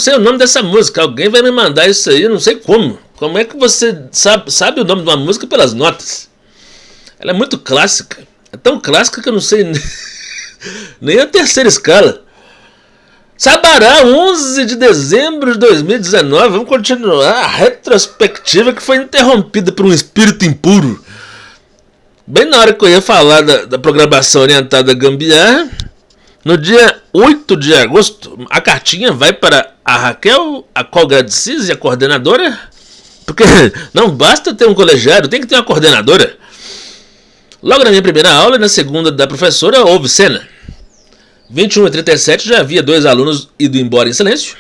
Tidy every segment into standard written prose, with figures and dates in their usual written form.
sei o nome dessa música. Alguém vai me mandar isso aí, eu não sei como. Como é que você sabe o nome de uma música pelas notas? Ela é muito clássica. É tão clássica que eu não sei nem a terceira escala. Sabará, 11 de dezembro de 2019. Vamos continuar a retrospectiva que foi interrompida por um espírito impuro. Bem na hora que eu ia falar da programação orientada a gambiarra, no dia 8 de agosto, a cartinha vai para a Raquel, a qual agradecida, e a coordenadora. Porque não basta ter um colegiado, tem que ter uma coordenadora. Logo na minha primeira aula e na segunda da professora, houve cena. 21h37 já havia 2 alunos ido embora em silêncio.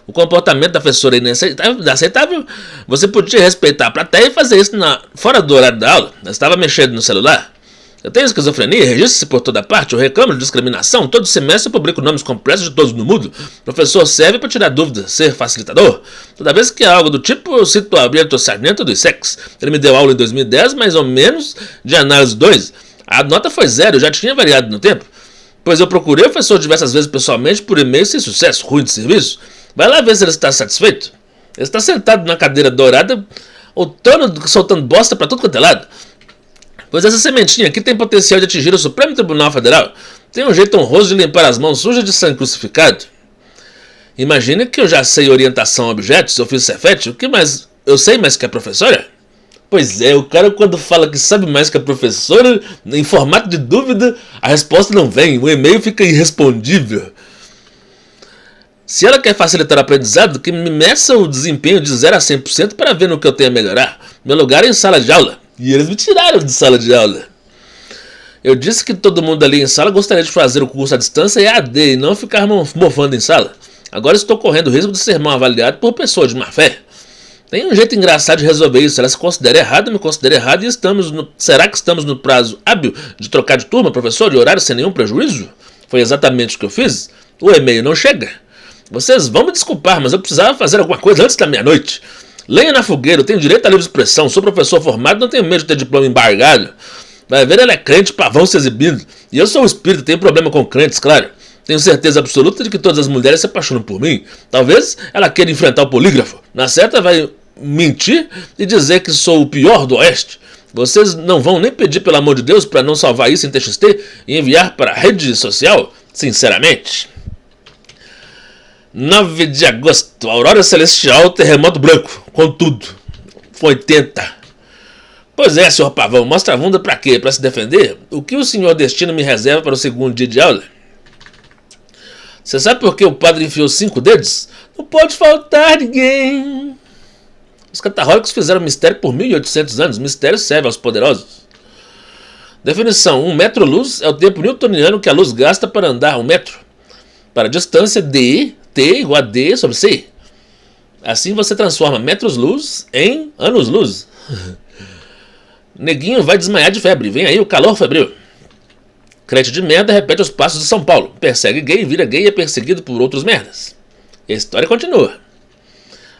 O comportamento da professora inaceitável. Você podia respeitar a plateia e fazer isso fora do horário da aula. Ela estava mexendo no celular. Eu tenho esquizofrenia, registro-se por toda parte, eu reclamo de discriminação. Todo semestre eu publico nomes completos de todos no mundo. O professor serve para tirar dúvidas, ser facilitador. Toda vez que há algo do tipo, eu cito o Alberto Sarnento do ISEX. Ele me deu aula em 2010, mais ou menos, de análise 2. A nota foi 0, eu já tinha variado no tempo. Pois eu procurei o professor diversas vezes pessoalmente por e-mail sem sucesso, ruim de serviço. Vai lá ver se ele está satisfeito. Ele está sentado na cadeira dourada, soltando bosta para tudo quanto é lado. Pois essa sementinha aqui tem potencial de atingir o Supremo Tribunal Federal. Tem um jeito honroso de limpar as mãos sujas de sangue crucificado. Imagine que eu já sei orientação a objetos, eu fiz Cefete, o que mais eu sei mais que a professora? Pois é, o cara quando fala que sabe mais que a professora, em formato de dúvida, a resposta não vem, o e-mail fica irrespondível. Se ela quer facilitar o aprendizado, que me meça o desempenho de 0 a 100% para ver no que eu tenho a melhorar. Meu lugar é em sala de aula. E eles me tiraram de sala de aula. Eu disse que todo mundo ali em sala gostaria de fazer o curso à distância EAD e não ficar mofando em sala. Agora estou correndo o risco de ser mal avaliado por pessoa de má fé. Tem um jeito engraçado de resolver isso. Ela se considera errada, eu me considero errado e será que estamos no prazo hábil de trocar de turma, professor, de horário sem nenhum prejuízo? Foi exatamente o que eu fiz. O e-mail não chega. Vocês vão me desculpar, mas eu precisava fazer alguma coisa antes da meia-noite. Lenha na fogueira, eu tenho direito à livre expressão, sou professor formado, não tenho medo de ter diploma embargado. Vai ver, ela é crente, pavão se exibindo. E eu sou um espírito, tenho problema com crentes, claro. Tenho certeza absoluta de que todas as mulheres se apaixonam por mim. Talvez ela queira enfrentar o polígrafo. Na certa vai mentir e dizer que sou o pior do Oeste. Vocês não vão nem pedir pelo amor de Deus para não salvar isso em TXT e enviar para a rede social? Sinceramente. 9 de agosto, aurora celestial, terremoto branco, com tudo. Foi 80. Pois é, senhor Pavão, mostra a bunda pra quê? Pra se defender? O que o senhor destino me reserva para o segundo dia de aula? Você sabe por que o padre enfiou 5 dedos? Não pode faltar ninguém. Os catarrólicos fizeram mistério por 1800 anos. Mistério serve aos poderosos. Definição: 1 metro-luz é o tempo newtoniano que a luz gasta para andar 1 metro. Para a distância d, T igual a D sobre C. Assim você transforma metros-luz em anos-luz. Neguinho vai desmaiar de febre. Vem aí o calor febril. Crente de merda repete os passos de São Paulo. Persegue gay, vira gay e é perseguido por outros merdas. E a história continua.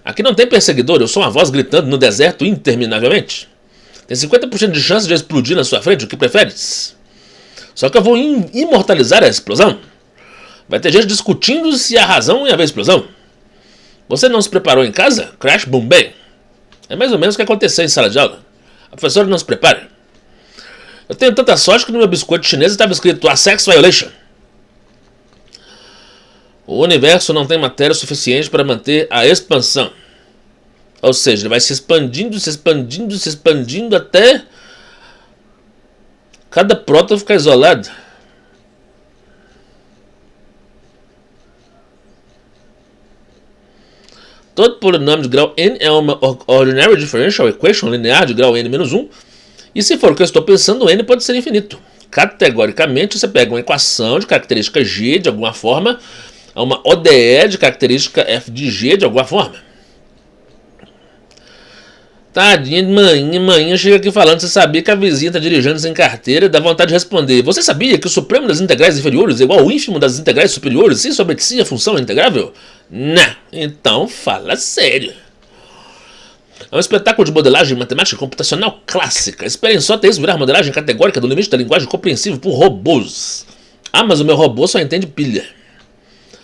Aqui não tem perseguidor, eu sou uma voz gritando no deserto interminavelmente. Tem 50% de chance de eu explodir na sua frente, o que preferes? Só que eu vou imortalizar a explosão. Vai ter gente discutindo se a razão ia haver explosão. Você não se preparou em casa? Crash, boom, bang. É mais ou menos o que aconteceu em sala de aula. A professora não se prepara. Eu tenho tanta sorte que no meu biscoito chinês estava escrito a sex violation. O universo não tem matéria suficiente para manter a expansão. Ou seja, ele vai se expandindo, se expandindo, se expandindo até cada próton ficar isolado. Todo polinômio de grau n é uma ordinary differential equation linear de grau n-1. E se for o que eu estou pensando, o n pode ser infinito. Categoricamente, você pega uma equação de característica g de alguma forma, uma ODE de característica f de g de alguma forma. Tadinha de manhã chega aqui falando, você sabia que a vizinha está dirigindo sem carteira, dá vontade de responder. Você sabia que o supremo das integrais inferiores é igual ao ínfimo das integrais superiores, se sobre si a função é integrável? Não, então fala sério. É um espetáculo de modelagem matemática computacional clássica. Esperem só ter isso virar modelagem categórica do limite da linguagem compreensível por robôs. Ah, mas o meu robô só entende pilha.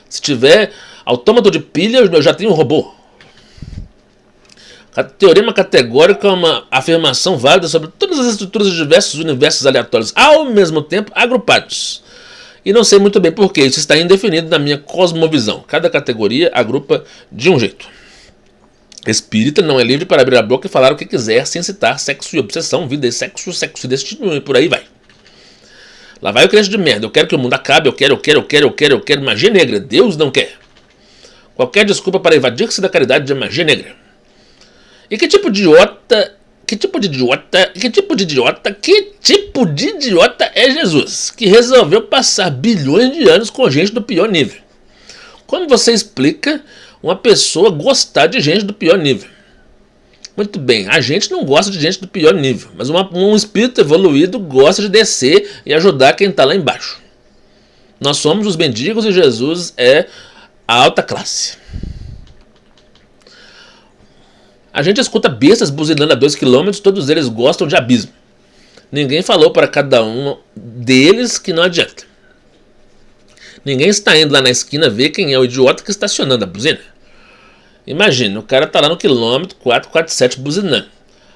Se tiver Autômato de pilha, eu já tenho um robô. Teorema categórico é uma afirmação válida sobre todas as estruturas de diversos universos aleatórios, ao mesmo tempo agrupados. E não sei muito bem porquê, isso está indefinido na minha cosmovisão. Cada categoria agrupa de um jeito. Espírita não é livre para abrir a boca e falar o que quiser, sem citar sexo e obsessão, vida e sexo e destino, e por aí vai. Lá vai o crente de merda, eu quero que o mundo acabe, eu quero magia negra, Deus não quer. Qualquer desculpa para evadir-se da caridade de magia negra. E que tipo de idiota é Jesus, que resolveu passar bilhões de anos com gente do pior nível? Como você explica uma pessoa gostar de gente do pior nível? Muito bem, a gente não gosta de gente do pior nível, mas um espírito evoluído gosta de descer e ajudar quem está lá embaixo. Nós somos os mendigos e Jesus é a alta classe. A gente escuta bestas buzinando a 2 km, todos eles gostam de abismo. Ninguém falou para cada um deles que não adianta. Ninguém está indo lá na esquina ver quem é o idiota que está estacionando a buzina. Imagina, o cara está lá no quilômetro 447 buzinando.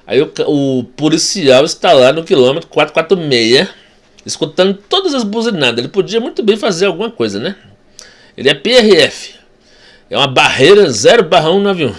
Aí o policial está lá no quilômetro 446, escutando todas as buzinadas. Ele podia muito bem fazer alguma coisa, né? Ele é PRF. É uma barreira 0/191.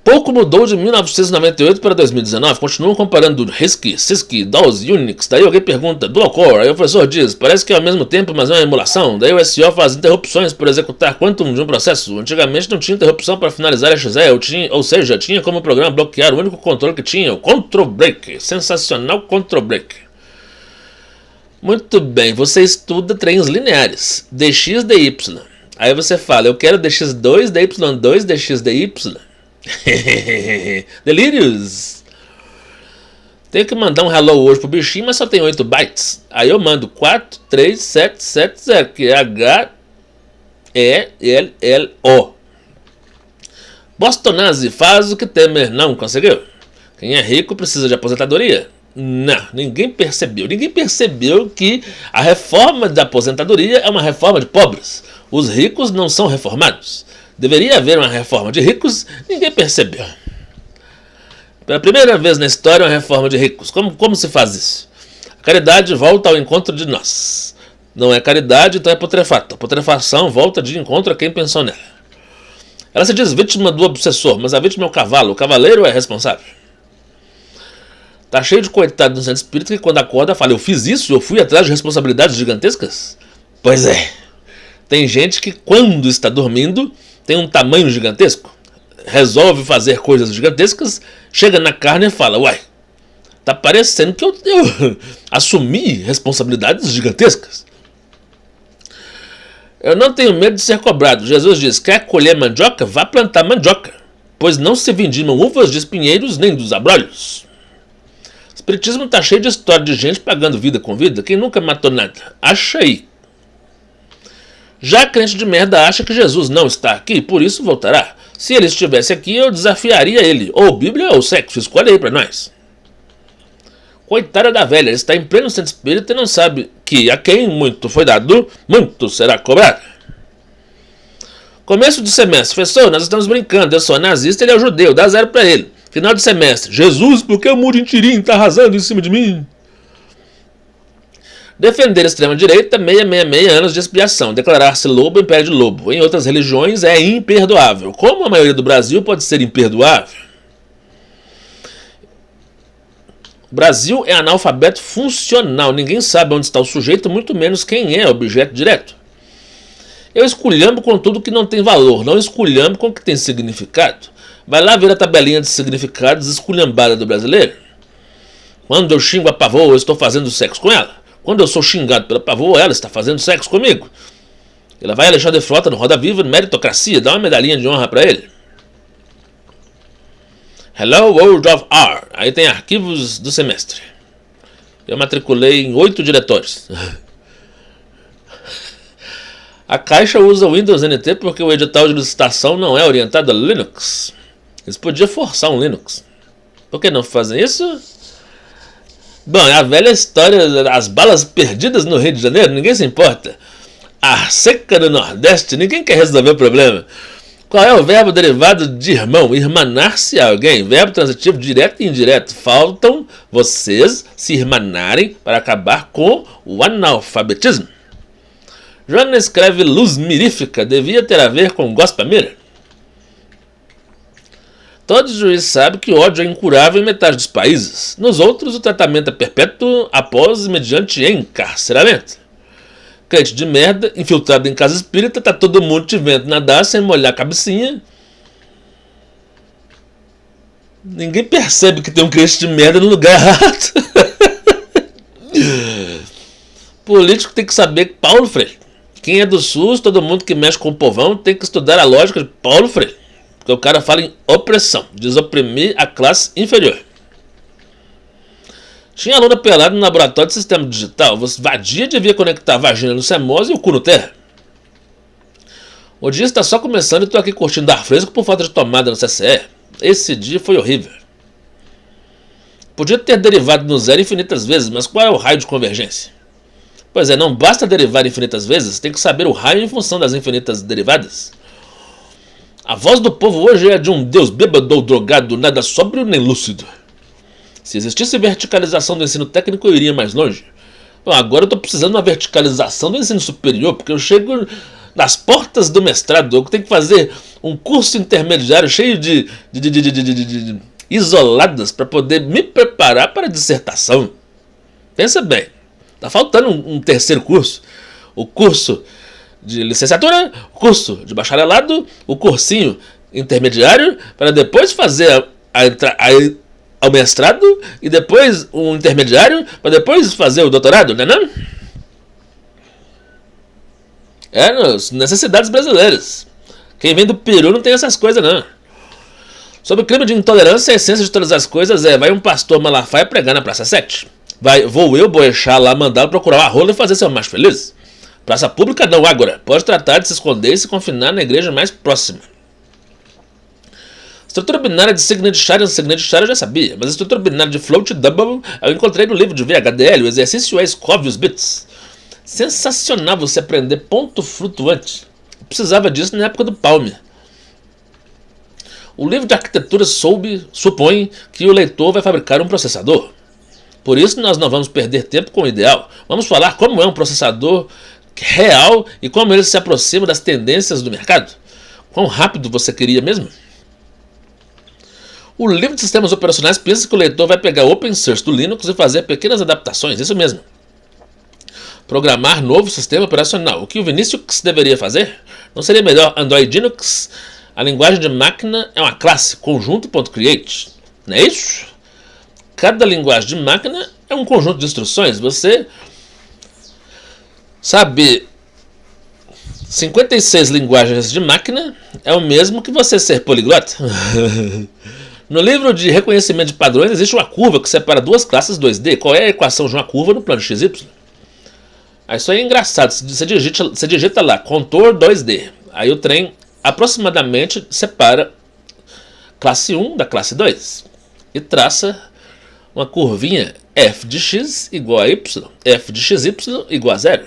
Pouco mudou de 1998 para 2019, continuam comparando RISC, CISC, DOS, Unix. Daí alguém pergunta, dual core, aí o professor diz, parece que é ao mesmo tempo, mas é uma emulação. Daí o SO faz interrupções para executar quantum de um processo. Antigamente não tinha interrupção para finalizar XE, ou seja, tinha como programa bloquear o único controle que tinha, o control break. Sensacional control break. Muito bem, você estuda trens lineares, dx, dy. Aí você fala, eu quero dx2, dy2, dx, dy. Delírios. Tenho que mandar um hello hoje pro bichinho, mas só tem 8 bytes. Aí eu mando 43770, que é HELLO. Bostonazzi faz o que Temer não conseguiu. Quem é rico precisa de aposentadoria. Não, ninguém percebeu. Ninguém percebeu que a reforma da aposentadoria é uma reforma de pobres. Os ricos não são reformados. Deveria haver uma reforma de ricos, ninguém percebeu. Pela primeira vez na história, uma reforma de ricos. Como se faz isso? A caridade volta ao encontro de nós. Não é caridade, então é putrefato. A putrefação volta de encontro a quem pensou nela. Ela se diz vítima do obsessor, mas a vítima é o cavalo. O cavaleiro é responsável. Tá cheio de coitado no centro espírita que quando acorda fala, eu fiz isso, eu fui atrás de responsabilidades gigantescas? Pois é. Tem gente que quando está dormindo tem um tamanho gigantesco, resolve fazer coisas gigantescas, chega na carne e fala, uai, tá parecendo que eu assumi responsabilidades gigantescas. Eu não tenho medo de ser cobrado. Jesus diz, quer colher mandioca? Vá plantar mandioca, pois não se vendimam uvas de espinheiros nem dos abrolhos. O espiritismo está cheio de história de gente pagando vida com vida, quem nunca matou nada. Acha aí. Já a crente de merda acha que Jesus não está aqui, por isso voltará. Se ele estivesse aqui, eu desafiaria ele. Ou Bíblia ou sexo, escolhe aí pra nós. Coitada da velha, está em pleno centro espírita e não sabe que a quem muito foi dado, muito será cobrado. Começo de semestre, professor, nós estamos brincando, eu sou nazista, ele é o judeu, dá 0 pra ele. Final de semestre, Jesus, por que o muro em Tirim está arrasando em cima de mim? Defender a extrema-direita, 666 anos de expiação. Declarar-se lobo, império de lobo. Em outras religiões é imperdoável. Como a maioria do Brasil pode ser imperdoável? O Brasil é analfabeto funcional. Ninguém sabe onde está o sujeito, muito menos quem é objeto direto. Eu esculhambo com tudo que não tem valor, não esculhambo com o que tem significado. Vai lá ver a tabelinha de significados esculhambada do brasileiro. Quando eu xingo a pavô, eu estou fazendo sexo com ela. Quando eu sou xingado pela pavô, ela está fazendo sexo comigo. Ela vai Alexandre Frota no Roda Viva, meritocracia, dá uma medalhinha de honra para ele. Hello World of R. Aí tem arquivos do semestre. Eu matriculei em 8 diretórios. A Caixa usa o Windows NT porque o edital de licitação não é orientado a Linux. Eles podiam forçar um Linux. Por que não fazem isso? Bom, é a velha história das balas perdidas no Rio de Janeiro, ninguém se importa. A seca do Nordeste, ninguém quer resolver o problema. Qual é o verbo derivado de irmão? Irmanar-se a alguém. Verbo transitivo direto e indireto. Faltam vocês se irmanarem para acabar com o analfabetismo. Joana escreve luz mirífica. Devia ter a ver com gospamira. Todo juiz sabe que o ódio é incurável em metade dos países. Nos outros, o tratamento é perpétuo após e mediante encarceramento. Crente de merda, infiltrado em casa espírita, tá todo mundo te vendo nadar sem molhar a cabecinha. Ninguém percebe que tem um crente de merda no lugar errado. Político tem que saber que Paulo Freire. Quem é do SUS, todo mundo que mexe com o povão, tem que estudar a lógica de Paulo Freire. Porque o cara fala em opressão, desoprimir a classe inferior. Tinha aluna pelada no laboratório de sistema digital. Você vadia devia conectar a vagina no CMOS e o cu no terra. O dia está só começando e estou aqui curtindo ar fresco por falta de tomada no CCE. Esse dia foi horrível. Podia ter derivado no zero infinitas vezes, mas qual é o raio de convergência? Pois é, não basta derivar infinitas vezes, tem que saber o raio em função das infinitas derivadas. A voz do povo hoje é de um deus bêbado ou drogado, nada sóbrio nem lúcido. Se existisse verticalização do ensino técnico, eu iria mais longe. Bom, agora eu estou precisando de uma verticalização do ensino superior, porque eu chego nas portas do mestrado, eu tenho que fazer um curso intermediário cheio de isoladas para poder me preparar para a dissertação. Pensa bem, está faltando um terceiro curso. O curso de licenciatura, o curso de bacharelado, o cursinho intermediário, para depois fazer ao mestrado e depois um intermediário para depois fazer o doutorado, não é não? É nas necessidades brasileiras. Quem vem do Peru não tem essas coisas não. Sobre o crime de intolerância, a essência de todas as coisas é: vai um pastor Malafaia pregar na Praça 7. Vou eu boechar lá, mandá-lo procurar uma rola e fazer seu macho feliz. Praça pública não, agora. Pode tratar de se esconder e se confinar na igreja mais próxima. Estrutura binária de Signet-Share eu já sabia, mas a estrutura binária de Float Double eu encontrei no livro de VHDL, o exercício é escove os bits. Sensacional você aprender ponto flutuante. Eu precisava disso na época do Palme. O livro de arquitetura supõe que o leitor vai fabricar um processador. Por isso nós não vamos perder tempo com o ideal. Vamos falar como é um processador real e como ele se aproxima das tendências do mercado. Quão rápido você queria mesmo? O livro de sistemas operacionais pensa que o leitor vai pegar o open source do Linux e fazer pequenas adaptações, isso mesmo. Programar novo sistema operacional. O que o Vinicius deveria fazer? Não seria melhor Android Linux? A linguagem de máquina é uma classe, conjunto.create. Não é isso? Cada linguagem de máquina é um conjunto de instruções. Você saber 56 linguagens de máquina é o mesmo que você ser poliglota. No livro de reconhecimento de padrões existe uma curva que separa duas classes 2D. Qual é a equação de uma curva no plano XY? Isso aí é engraçado. Você digita lá, contor 2D. Aí o trem aproximadamente separa classe 1 da classe 2. E traça uma curvinha f de x igual a y, f de xy igual a 0.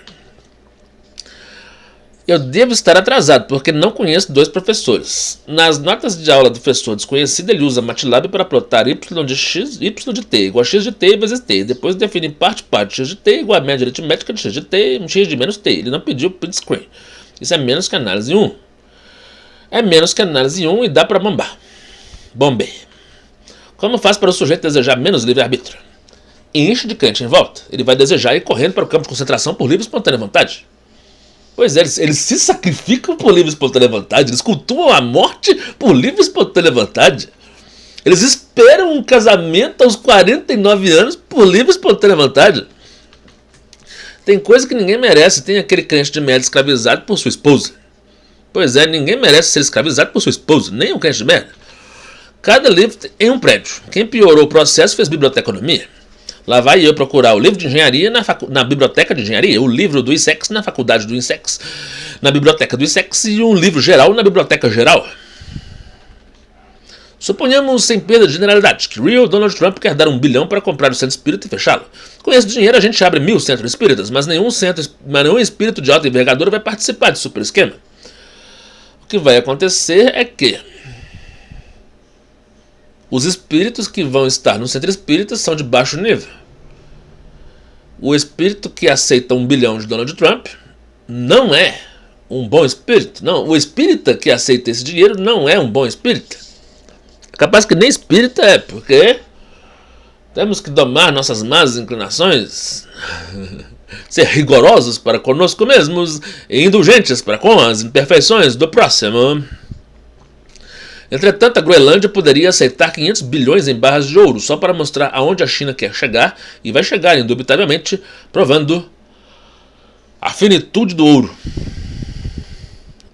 Eu devo estar atrasado, porque não conheço dois professores. Nas notas de aula do professor desconhecido, ele usa MATLAB para plotar y de x, y de t igual a x de t vezes t. Depois define parte x de t igual a média aritmética de x de t, x de menos t. Ele não pediu print screen. Isso é menos que análise 1. É menos que análise 1 e dá para bombar. Bombei. Como faz para o sujeito desejar menos livre-arbítrio? Enche de crente em volta. Ele vai desejar ir correndo para o campo de concentração por livre e espontânea vontade. Pois é, eles se sacrificam por livre e espontânea vontade. Eles cultuam a morte por livre e espontânea vontade. Eles esperam um casamento aos 49 anos por livre e espontânea vontade. Tem coisa que ninguém merece. Tem aquele crente de merda escravizado por sua esposa. Pois é, ninguém merece ser escravizado por sua esposa. Nem um crente de merda. Cada livro em um prédio. Quem piorou o processo fez biblioteconomia. Lá vai eu procurar o livro de engenharia na biblioteca de engenharia, o livro do ISEX na faculdade do ISEX, na biblioteca do ISEX e um livro geral na biblioteca geral. Suponhamos, sem perda de generalidade, que Real Donald Trump quer dar 1 bilhão para comprar o centro espírita e fechá-lo. Com esse dinheiro a gente abre 1000 centros espíritas, mas nenhum espírito de alta envergadura vai participar desse super esquema. O que vai acontecer é que os espíritos que vão estar no centro espírita são de baixo nível. O espírito que aceita 1 bilhão de Donald Trump não é um bom espírito. Não, o espírita que aceita esse dinheiro não é um bom espírita. Capaz que nem espírita é, porque temos que domar nossas más inclinações, ser rigorosos para conosco mesmos e indulgentes para com as imperfeições do próximo. Entretanto, a Groenlândia poderia aceitar 500 bilhões em barras de ouro só para mostrar aonde a China quer chegar, e vai chegar indubitavelmente, provando a finitude do ouro.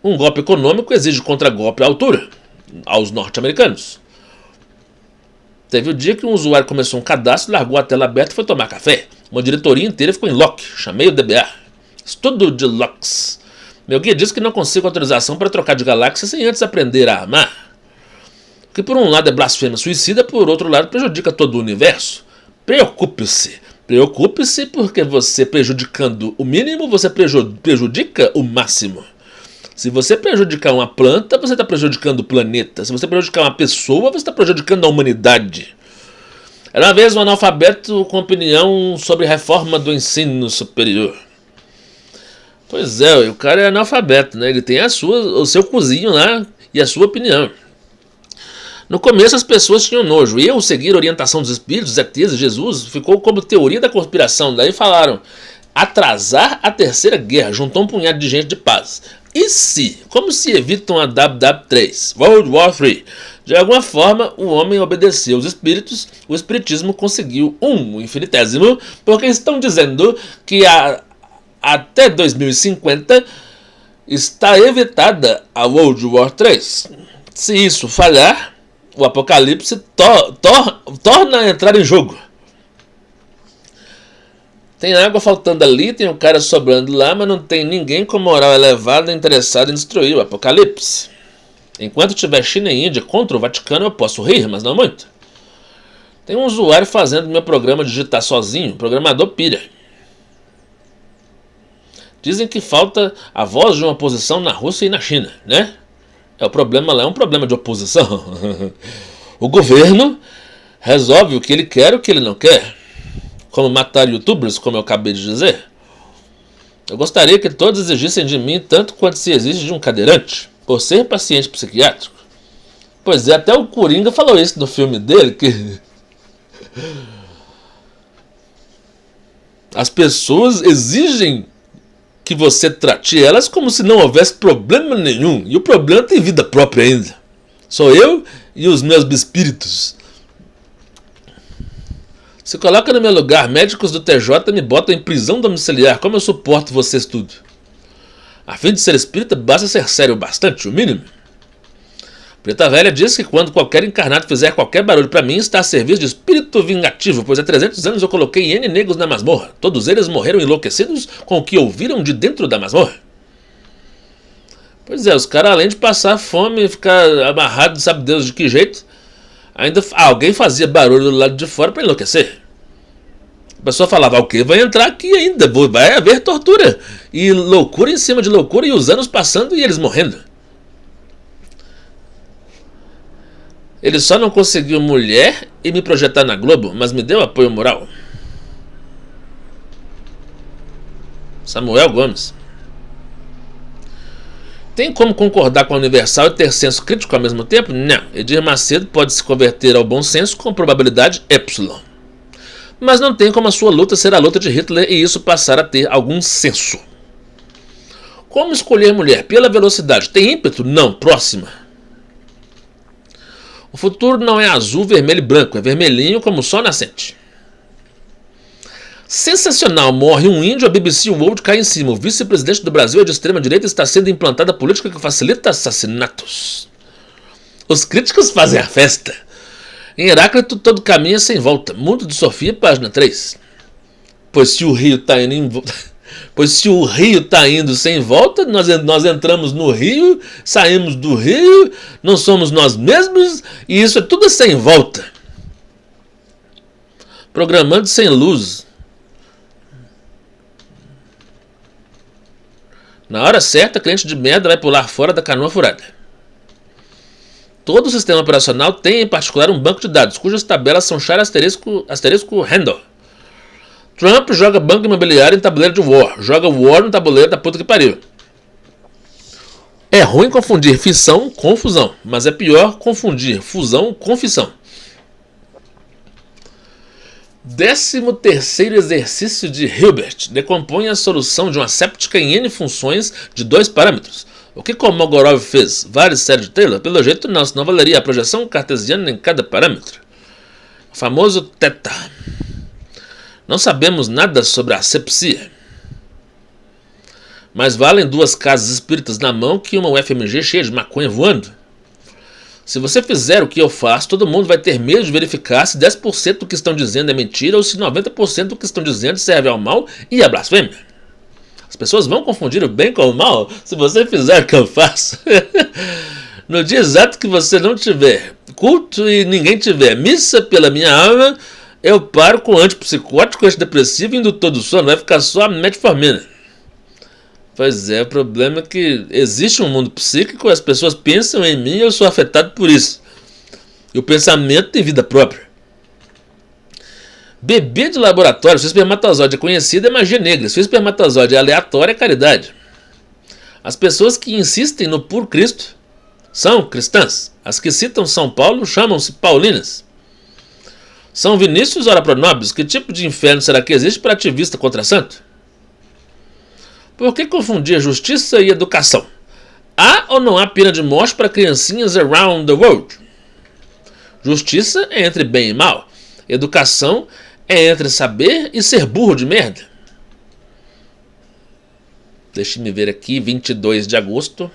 Um golpe econômico exige contragolpe à altura aos norte-americanos. Teve o dia que um usuário começou um cadastro, largou a tela aberta e foi tomar café. Uma diretoria inteira ficou em lock. Chamei o DBA. Estudo de locks. Meu guia disse que não consigo autorização para trocar de galáxia sem antes aprender a amar. O que por um lado é blasfêmia suicida, por outro lado prejudica todo o universo. Preocupe-se. Preocupe-se porque você prejudicando o mínimo, você prejudica o máximo. Se você prejudicar uma planta, você está prejudicando o planeta. Se você prejudicar uma pessoa, você está prejudicando a humanidade. Era uma vez um analfabeto com opinião sobre reforma do ensino superior. Pois é, o cara é analfabeto, né? Ele tem o seu cozinho lá e a sua opinião. No começo as pessoas tinham nojo. E eu seguir a orientação dos espíritos, ETs e Jesus ficou como teoria da conspiração. Daí falaram, atrasar a terceira guerra. Juntou um punhado de gente de paz. E se? Como se evitam a WW3, World War III? De alguma forma, o homem obedeceu os espíritos, o espiritismo conseguiu o infinitésimo, porque estão dizendo que até 2050 está evitada a World War III. Se isso falhar, o apocalipse torna a entrar em jogo. Tem água faltando ali, tem um cara sobrando lá, mas não tem ninguém com moral elevada interessado em destruir o apocalipse. Enquanto tiver China e Índia contra o Vaticano, eu posso rir, mas não muito. Tem um usuário fazendo meu programa digitar sozinho, o programador pira. Dizem que falta a voz de uma oposição na Rússia e na China, né? O problema lá é um problema de oposição. O governo resolve o que ele quer e o que ele não quer. Como matar youtubers, como eu acabei de dizer. Eu gostaria que todos exigissem de mim tanto quanto se exige de um cadeirante, por ser paciente psiquiátrico. Pois é, até o Coringa falou isso no filme dele, que as pessoas exigem que você trate elas como se não houvesse problema nenhum. E o problema tem vida própria ainda. Sou eu e os meus espíritos. Se coloca no meu lugar, médicos do TJ me botam em prisão domiciliar. Como eu suporto vocês tudo? A fim de ser espírita, basta ser sério bastante, o mínimo. Preta Velha diz que quando qualquer encarnado fizer qualquer barulho para mim, está a serviço de espírito vingativo, pois há 300 anos eu coloquei N negros na masmorra. Todos eles morreram enlouquecidos com o que ouviram de dentro da masmorra. Pois é, os caras, além de passar fome e ficar amarrado, sabe Deus de que jeito, ainda alguém fazia barulho do lado de fora para enlouquecer. A pessoa falava, o quê? Vai entrar aqui ainda, vai haver tortura. E loucura em cima de loucura, e os anos passando e eles morrendo. Ele só não conseguiu mulher e me projetar na Globo, mas me deu apoio moral. Samuel Gomes. Tem como concordar com a Universal e ter senso crítico ao mesmo tempo? Não. Edir Macedo pode se converter ao bom senso com probabilidade epsilon. Mas não tem como a sua luta ser a luta de Hitler e isso passar a ter algum senso. Como escolher mulher? Pela velocidade. Tem ímpeto? Não. Próxima. O futuro não é azul, vermelho e branco. É vermelhinho como o sol nascente. Sensacional. Morre um índio, a BBC World cai em cima. O vice-presidente do Brasil é de extrema direita e está sendo implantada a política que facilita assassinatos. Os críticos fazem a festa. Em Heráclito, todo caminho é sem volta. Mundo de Sofia, página 3. Pois se o rio está indo em volta... Pois se o rio está indo sem volta, nós entramos no rio, saímos do rio, não somos nós mesmos, e isso é tudo sem volta. Programando sem luz. Na hora certa, cliente de merda vai pular fora da canoa furada. Todo o sistema operacional tem em particular um banco de dados, cujas tabelas são char asterisco handle. Trump joga banco imobiliário em tabuleiro de War. Joga War no tabuleiro da puta que pariu. É ruim confundir fissão com fusão, mas é pior confundir fusão com fissão. 13º exercício de Hilbert decompõe a solução de uma séptica em N funções de 2 parâmetros. O que Kolmogorov fez? Várias séries de Taylor? Pelo jeito não, senão valeria a projeção cartesiana em cada parâmetro. O famoso θ. Não sabemos nada sobre a asepsia. Mas valem 2 casas espíritas na mão que uma UFMG cheia de maconha voando. Se você fizer o que eu faço, todo mundo vai ter medo de verificar se 10% do que estão dizendo é mentira ou se 90% do que estão dizendo serve ao mal e à blasfêmia. As pessoas vão confundir o bem com o mal se você fizer o que eu faço. No dia exato que você não tiver culto e ninguém tiver missa pela minha alma, eu paro com antipsicótico, antidepressivo e indutor do sono. Vai ficar só a metformina. Pois é, o problema é que existe um mundo psíquico, as pessoas pensam em mim e eu sou afetado por isso. E o pensamento tem vida própria. Bebê de laboratório, se o espermatozoide é conhecido, é magia negra. Se o espermatozoide é aleatório, é caridade. As pessoas que insistem no puro Cristo são cristãs. As que citam São Paulo chamam-se paulinas. São Vinícius, ora pronobis. Que tipo de inferno será que existe para ativista contra santo? Por que confundir justiça e educação? Há ou não há pena de morte para criancinhas around the world? Justiça é entre bem e mal. Educação é entre saber e ser burro de merda. Deixe-me ver aqui, 22 de agosto.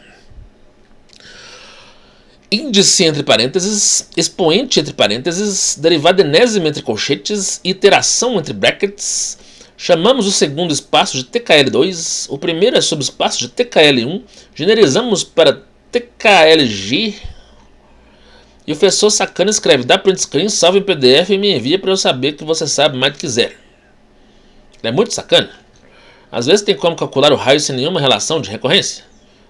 Índice entre parênteses, expoente entre parênteses, derivada enésima entre colchetes, iteração entre brackets. Chamamos o segundo espaço de TKL2, o primeiro é subespaço de TKL1, generalizamos para TKLG. E o professor sacana escreve: dá print screen, salve em PDF e me envia para eu saber que você sabe mais do que quiser. Ele é muito sacana. Às vezes tem como calcular o raio sem nenhuma relação de recorrência.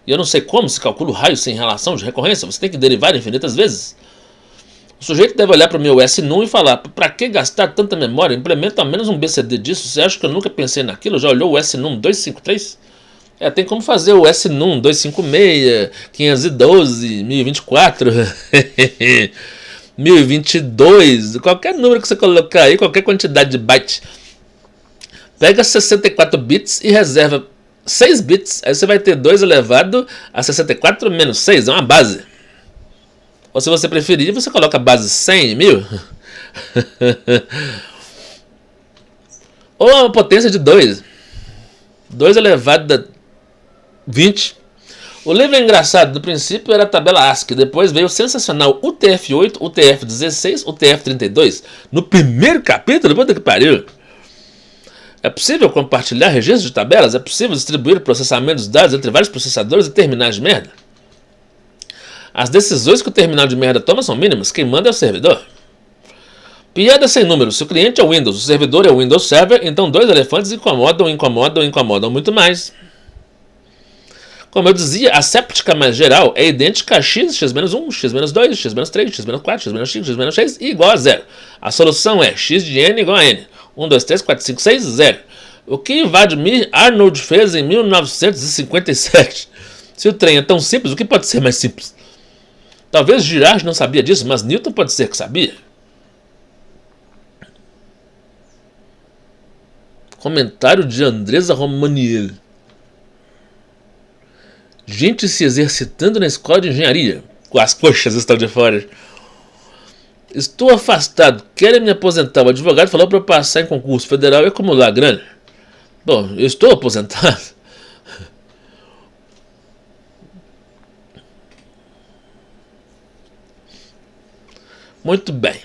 E eu não sei como se calcula o raio sem relação de recorrência. Você tem que derivar infinitas vezes. O sujeito deve olhar para o meu S-NUM e falar: para que gastar tanta memória? Implementa ao menos um BCD disso. Você acha que eu nunca pensei naquilo? Já olhou o S-NUM 253? Tem como fazer o S-NUM 256, 512, 1024, 1022, qualquer número que você colocar aí, qualquer quantidade de byte. Pega 64 bits e reserva 6 bits, aí você vai ter 2 elevado a 64 menos 6, é uma base. Ou se você preferir, você coloca a base 100 mil. Ou a potência de 2. 2 elevado a 20. O livro é engraçado. No princípio era a tabela ASCII. Depois veio o sensacional UTF-8, UTF-16, UTF-32. No primeiro capítulo, puta que pariu. É possível compartilhar registros de tabelas? É possível distribuir o processamento dos dados entre vários processadores e terminais de merda? As decisões que o terminal de merda toma são mínimas. Quem manda é o servidor. Piada sem número. Se o cliente é o Windows, o servidor é o Windows Server, então 2 elefantes incomodam muito mais. Como eu dizia, a séptica mais geral é idêntica a x, x-1, x-2, x-3, x-4, x-5, x-6 e igual a 0. A solução é x de n igual a n. 1, 2, 3, 4, 5, 6, 0. O que Vladimir Arnold fez em 1957? Se o trem é tão simples, o que pode ser mais simples? Talvez Girard não sabia disso, mas Newton pode ser que sabia. Comentário de Andresa Romaniel. Gente se exercitando na escola de engenharia. As coxas estão de fora. Estou afastado, quero me aposentar. O advogado falou para eu passar em concurso federal e acumular grana. Bom, eu estou aposentado. Muito bem.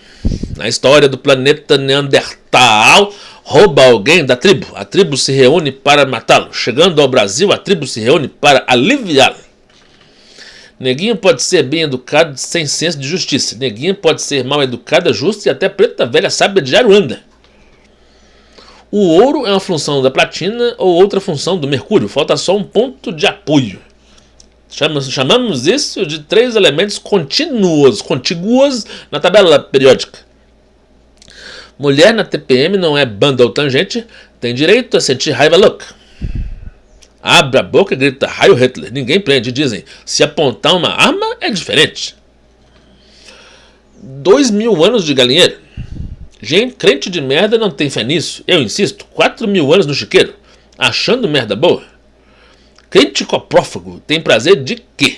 Na história do planeta Neandertal, rouba alguém da tribo, a tribo se reúne para matá-lo. Chegando ao Brasil, a tribo se reúne para aliviá-lo. Neguinho pode ser bem educado sem senso de justiça. Neguinho pode ser mal educada, justa e até preta velha sábia de Aruanda. O ouro é uma função da platina ou outra função do mercúrio. Falta só um ponto de apoio. Chamamos isso de 3 elementos contíguos na tabela periódica. Mulher na TPM não é banda ou tangente, tem direito a sentir raiva louca. Abre a boca e grita Heil Hitler. Ninguém prende, dizem. Se apontar uma arma é diferente. 2000 anos de galinheiro. Gente, crente de merda não tem fé nisso. Eu insisto, 4000 anos no chiqueiro, achando merda boa. Crente coprófago tem prazer de quê?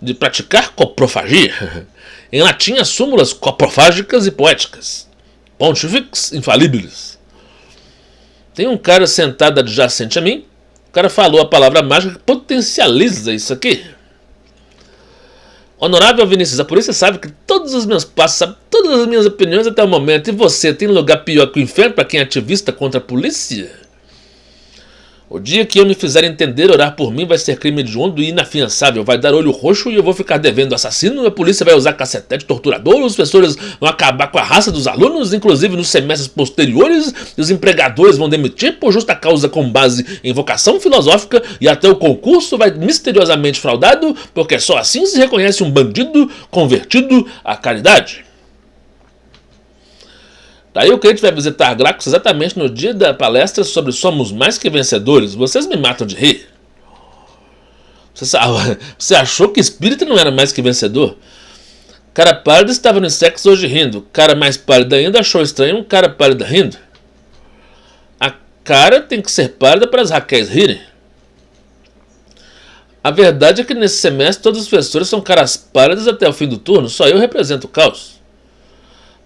De praticar coprofagia? Em latim, as súmulas coprofágicas e poéticas. Pontifex infalíveis. Tem um cara sentado adjacente a mim. O cara falou a palavra mágica que potencializa isso aqui. Honorável Vinícius, a polícia sabe que todos os meus passos, sabe todas as minhas opiniões até o momento. E você tem lugar pior que o inferno para quem é ativista contra a polícia? O dia que eu me fizer entender, orar por mim vai ser crime hediondo e inafiançável. Vai dar olho roxo e eu vou ficar devendo assassino. A polícia vai usar cacetete torturador. Os professores vão acabar com a raça dos alunos, inclusive nos semestres posteriores. E os empregadores vão demitir por justa causa com base em vocação filosófica. E até o concurso vai misteriosamente fraudado, porque só assim se reconhece um bandido convertido à caridade. Daí o crente vai visitar Gracos exatamente no dia da palestra sobre Somos Mais Que Vencedores. Vocês me matam de rir. Você achou que espírita não era mais que vencedor? Cara pálido estava no sexo hoje rindo. Cara mais pálido ainda achou estranho um cara pálido rindo. A cara tem que ser pálida para as Raquéis rirem. A verdade é que nesse semestre todos os professores são caras pálidas até o fim do turno. Só eu represento o caos.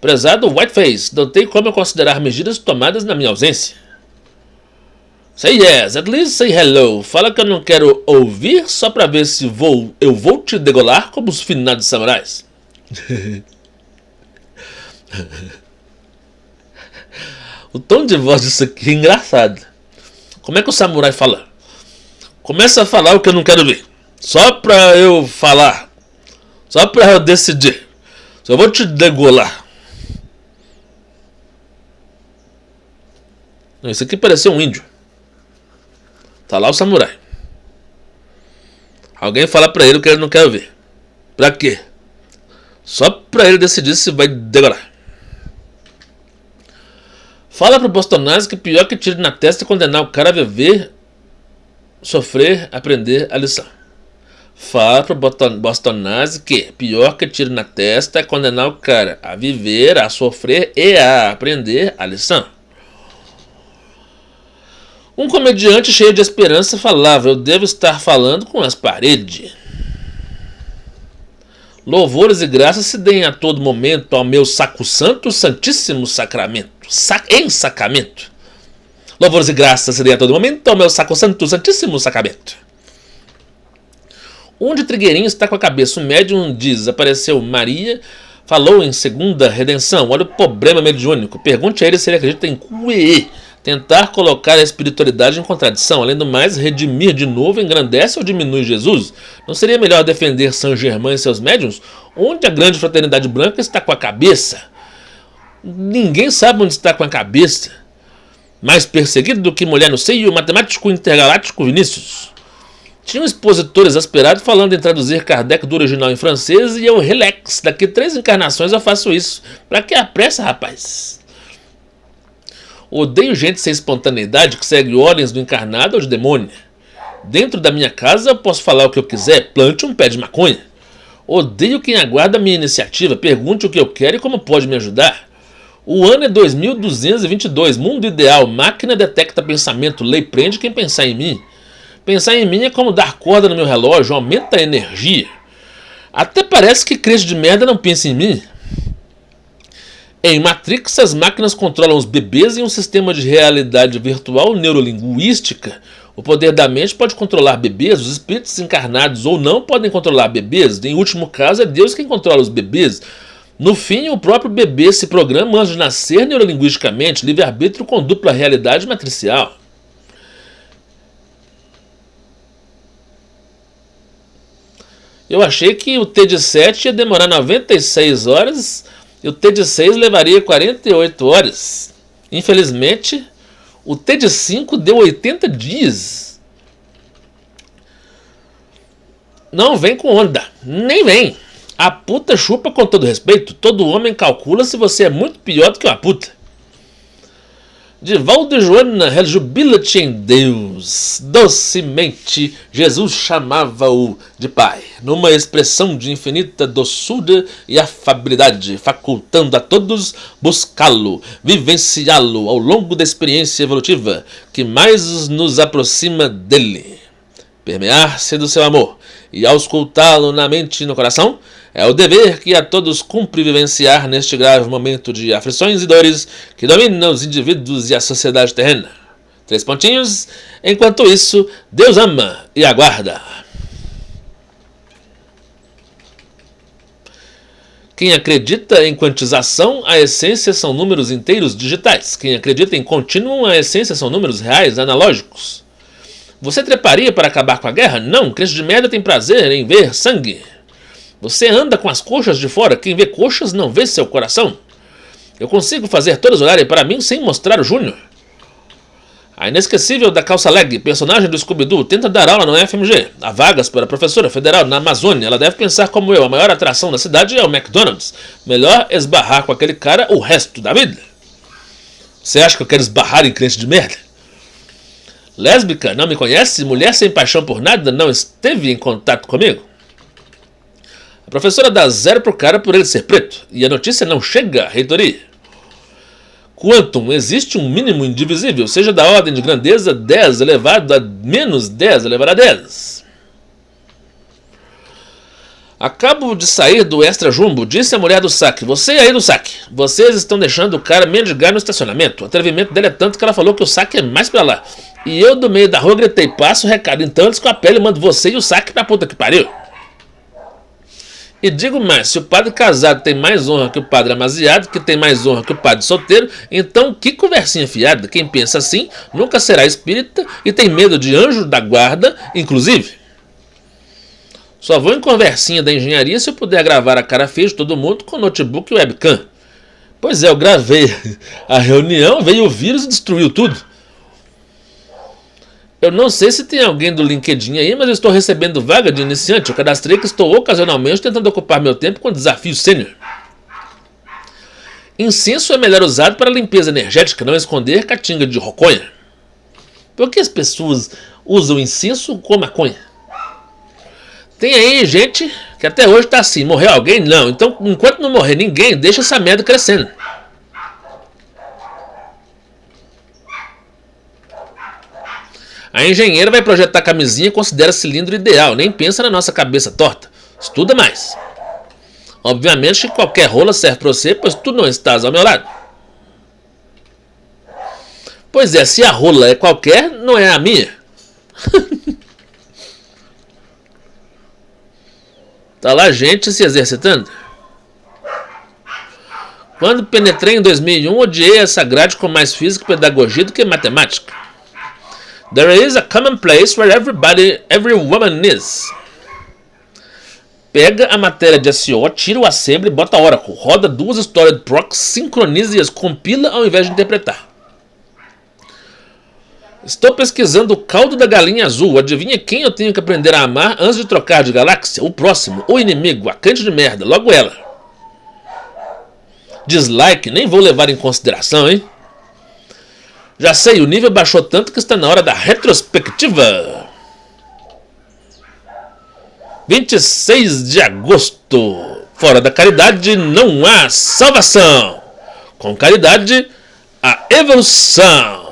Prezado Whiteface, não tem como eu considerar medidas tomadas na minha ausência. Say yes, at least say hello. Fala que eu não quero ouvir só pra ver se eu vou te degolar como os finados samurais. O tom de voz disso aqui é engraçado. Como é que o samurai fala? Começa a falar o que eu não quero ouvir. Só pra eu falar. Só pra eu decidir. Só vou te degolar. Isso aqui pareceu um índio. Tá lá o samurai. Alguém fala pra ele o que ele não quer ouvir. Pra quê? Só pra ele decidir se vai degolar. Fala pro Bostonazzi que pior que tiro na testa é condenar o cara a viver, sofrer, aprender a lição. Fala pro Bostonazzi que pior que tiro na testa é condenar o cara a viver, a sofrer e a aprender a lição. Um comediante cheio de esperança falava: eu devo estar falando com as paredes. Louvores e graças se deem a todo momento ao meu sacrosanto santíssimo sacramento. Em sacramento. Louvores e graças se deem a todo momento ao meu sacrosanto santíssimo sacramento. Um de Trigueirinho está com a cabeça. O médium diz: apareceu Maria, falou em segunda redenção. Olha o problema mediúnico. Pergunte a ele se ele acredita em Cuê. Tentar colocar a espiritualidade em contradição. Além do mais, redimir de novo engrandece ou diminui Jesus? Não seria melhor defender Saint Germain e seus médiuns? Onde a grande fraternidade branca está com a cabeça? Ninguém sabe onde está com a cabeça. Mais perseguido do que mulher no seio, o matemático intergaláctico Vinícius. Tinha um expositor exasperado falando em traduzir Kardec do original em francês e eu relax. Daqui 3 encarnações eu faço isso. Pra que a pressa, rapaz? Odeio gente sem espontaneidade que segue ordens do encarnado ou de demônio. Dentro da minha casa eu posso falar o que eu quiser, plante um pé de maconha. Odeio quem aguarda a minha iniciativa, pergunte o que eu quero e como pode me ajudar. O ano é 2222, mundo ideal, máquina detecta pensamento, lei prende quem pensar em mim. Pensar em mim é como dar corda no meu relógio, aumenta a energia. Até parece que crente de merda não pensa em mim. Em Matrix, as máquinas controlam os bebês em um sistema de realidade virtual neurolinguística. O poder da mente pode controlar bebês, os espíritos encarnados ou não podem controlar bebês. Em último caso, é Deus quem controla os bebês. No fim, o próprio bebê se programa antes de nascer neurolinguisticamente, livre-arbítrio com dupla realidade matricial. Eu achei que o T de 7 ia demorar 96 horas e o T de 6 levaria 48 horas. Infelizmente, o T de 5 deu 80 dias. Não vem com onda, nem vem. A puta chupa com todo respeito. Todo homem calcula se você é muito pior do que uma puta. Divaldo e Joana, rejubila-te em Deus. Docemente, Jesus chamava-o de Pai, numa expressão de infinita doçura e afabilidade, facultando a todos buscá-lo, vivenciá-lo ao longo da experiência evolutiva que mais nos aproxima dele. Permear-se do seu amor e auscultá-lo na mente e no coração é o dever que a todos cumpre vivenciar neste grave momento de aflições e dores que domina os indivíduos e a sociedade terrena. 3 pontinhos. Enquanto isso, Deus ama e aguarda. Quem acredita em quantização, a essência são números inteiros digitais. Quem acredita em continuum, a essência são números reais analógicos. Você treparia para acabar com a guerra? Não, crente de merda tem prazer em ver sangue. Você anda com as coxas de fora, quem vê coxas não vê seu coração. Eu consigo fazer todos olharem para mim sem mostrar o Júnior. A inesquecível da calça leg, personagem do Scooby-Doo, tenta dar aula no FMG. Há vagas para professora federal na Amazônia. Ela deve pensar como eu, a maior atração da cidade é o McDonald's. Melhor esbarrar com aquele cara o resto da vida. Você acha que eu quero esbarrar em crente de merda? Lésbica, não me conhece? Mulher sem paixão por nada, não esteve em contato comigo? A professora dá 0 pro cara por ele ser preto, e a notícia não chega à reitoria. Quantum, existe um mínimo indivisível, seja da ordem de grandeza 10 elevado a menos 10 elevado a 10. Acabo de sair do Extra Jumbo, disse a mulher do saque. Você aí do saque, vocês estão deixando o cara mendigar no estacionamento. O atrevimento dele é tanto que ela falou que o saque é mais pra lá. E eu do meio da rua gritei, passo o recado então antes que eu apelo e mando você e o saque pra puta que pariu. E digo mais, se o padre casado tem mais honra que o padre amaziado, que tem mais honra que o padre solteiro, então que conversinha fiada. Quem pensa assim nunca será espírita e tem medo de anjo da guarda, inclusive. Só vou em conversinha da engenharia se eu puder gravar a cara feia de todo mundo com notebook e webcam. Pois é, eu gravei a reunião, veio o vírus e destruiu tudo. Eu não sei se tem alguém do LinkedIn aí, mas eu estou recebendo vaga de iniciante. Eu cadastrei que estou ocasionalmente tentando ocupar meu tempo com desafio sênior. Incenso é melhor usado para limpeza energética, não esconder catinga de roconha. Por que as pessoas usam incenso com maconha? Tem aí gente que até hoje está assim, morreu alguém? Não. Então, enquanto não morrer ninguém, deixa essa merda crescendo. A engenheira vai projetar a camisinha e considera cilindro ideal, nem pensa na nossa cabeça torta. Estuda mais. Obviamente que qualquer rola serve para você, pois tu não estás ao meu lado. Pois é, se a rola é qualquer, não é a minha. Tá lá gente se exercitando. Quando penetrei em 2001, odiei essa grade com mais física e pedagogia do que matemática. There is a common place where every woman is. Pega a matéria de SEO, tira o assembly e bota Oracle. Roda 2 histórias de prox, sincroniza e as compila ao invés de interpretar. Estou pesquisando o caldo da galinha azul. Adivinha quem eu tenho que aprender a amar antes de trocar de galáxia? O próximo, o inimigo, a crente de merda, logo ela. Dislike, nem vou levar em consideração, hein? Já sei, o nível baixou tanto que está na hora da retrospectiva. 26 de agosto. Fora da caridade não há salvação. Com caridade, a evolução.